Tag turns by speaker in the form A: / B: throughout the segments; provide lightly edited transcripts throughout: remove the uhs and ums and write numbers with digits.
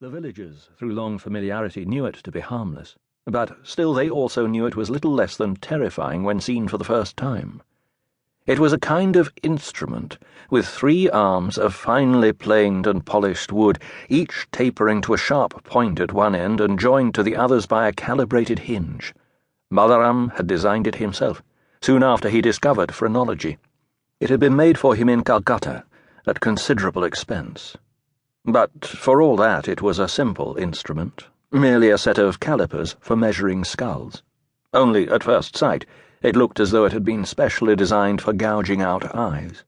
A: The villagers, through long familiarity, knew it to be harmless, but still they also knew it was little less than terrifying when seen for the first time. It was a kind of instrument, with 3 arms of finely planed and polished wood, each tapering to a sharp point at one end and joined to the others by a calibrated hinge. Balaram had designed it himself, soon after he discovered phrenology. It had been made for him in Calcutta, at considerable expense. But for all that it was a simple instrument, merely a set of calipers for measuring skulls. Only, at first sight, it looked as though it had been specially designed for gouging out eyes.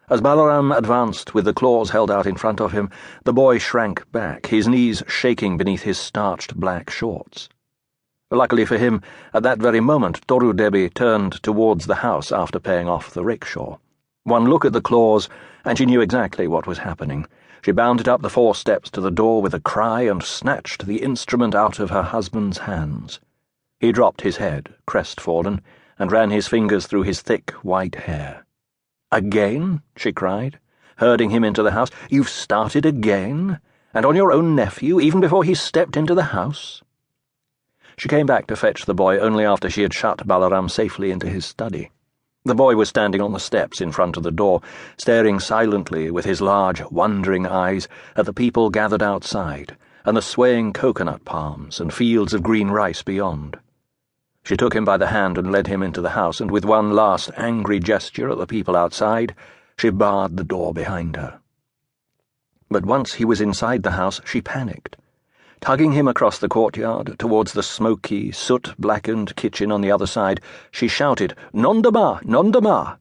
A: As Balaram advanced with the claws held out in front of him, the boy shrank back, his knees shaking beneath his starched black shorts. Luckily for him, at that very moment Toru Debi turned towards the house after paying off the rickshaw. One look at the claws, and she knew exactly what was happening. She bounded up the 4 steps to the door with a cry and snatched the instrument out of her husband's hands. He dropped his head, crestfallen, and ran his fingers through his thick white hair. "Again?" she cried, herding him into the house. "You've started again? And on your own nephew, even before he stepped into the house?" She came back to fetch the boy only after she had shut Balaram safely into his study. The boy was standing on the steps in front of the door, staring silently with his large, wondering eyes at the people gathered outside, and the swaying coconut palms and fields of green rice beyond. She took him by the hand and led him into the house, and with one last angry gesture at the people outside, she barred the door behind her. But once he was inside the house, she panicked. Tugging him across the courtyard towards the smoky, soot-blackened kitchen on the other side, she shouted, "Nondama! Nondama!"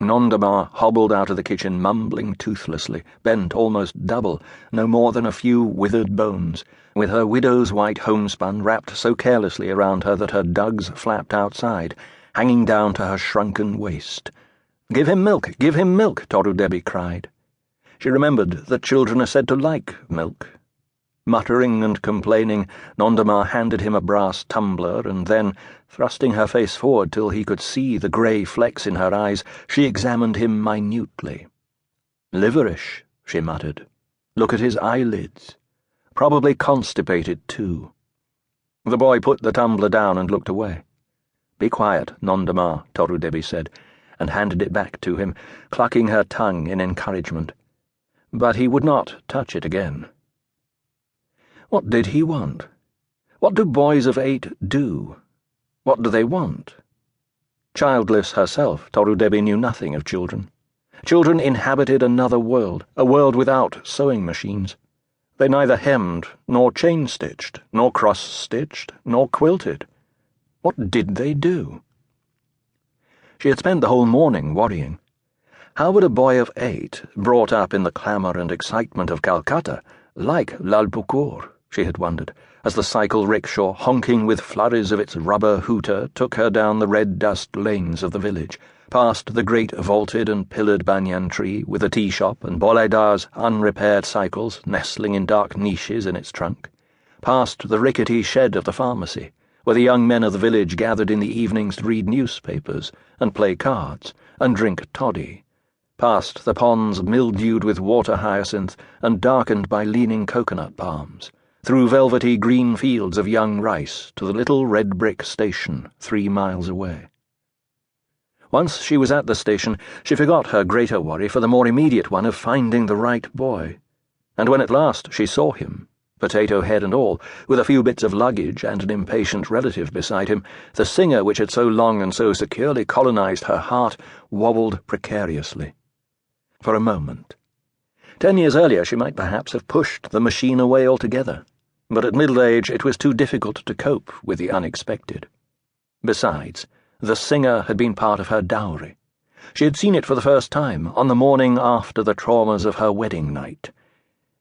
A: Nondama hobbled out of the kitchen, mumbling toothlessly, bent almost double, no more than a few withered bones, with her widow's white homespun wrapped so carelessly around her that her dugs flapped outside, hanging down to her shrunken waist. "Give him milk! Give him milk!" Toru Debi cried. She remembered that children are said to like milk. Muttering and complaining, Nondama handed him a brass tumbler, and then, thrusting her face forward till he could see the grey flecks in her eyes, she examined him minutely. "Liverish," she muttered. "Look at his eyelids. Probably constipated, too." The boy put the tumbler down and looked away. "Be quiet, Nondama," Toru Debi said, and handed it back to him, clucking her tongue in encouragement. But he would not touch it again. What did he want? What do boys of 8 do? What do they want? Childless herself, Toru Debi knew nothing of children. Children inhabited another world, a world without sewing machines. They neither hemmed, nor chain-stitched, nor cross-stitched, nor quilted. What did they do? She had spent the whole morning worrying. How would a boy of 8, brought up in the clamour and excitement of Calcutta, like Lalpukur, she had wondered, as the cycle rickshaw, honking with flurries of its rubber hooter, took her down the red dust lanes of the village, past the great vaulted and pillared banyan tree with a tea shop and Boledar's unrepaired cycles nestling in dark niches in its trunk, past the rickety shed of the pharmacy, where the young men of the village gathered in the evenings to read newspapers and play cards and drink toddy, past the ponds mildewed with water hyacinth and darkened by leaning coconut palms, through velvety green fields of young rice to the little red brick station 3 miles away. Once she was at the station, she forgot her greater worry for the more immediate one of finding the right boy, and when at last she saw him, potato head and all, with a few bits of luggage and an impatient relative beside him, the singer which had so long and so securely colonized her heart wobbled precariously. For a moment. 10 years earlier she might perhaps have pushed the machine away altogether, but at middle age it was too difficult to cope with the unexpected. Besides, the singer had been part of her dowry. She had seen it for the first time on the morning after the traumas of her wedding night.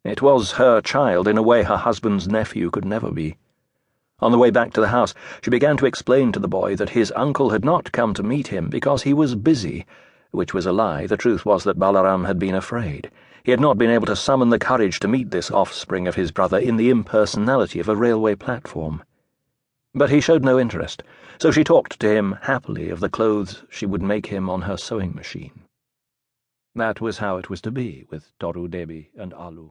A: It was her child in a way her husband's nephew could never be. On the way back to the house, she began to explain to the boy that his uncle had not come to meet him because he was busy, which was a lie. The truth was that Balaram had been afraid. He had not been able to summon the courage to meet this offspring of his brother in the impersonality of a railway platform. But he showed no interest, so she talked to him happily of the clothes she would make him on her sewing machine. That was how it was to be with Toru Debi and Alu.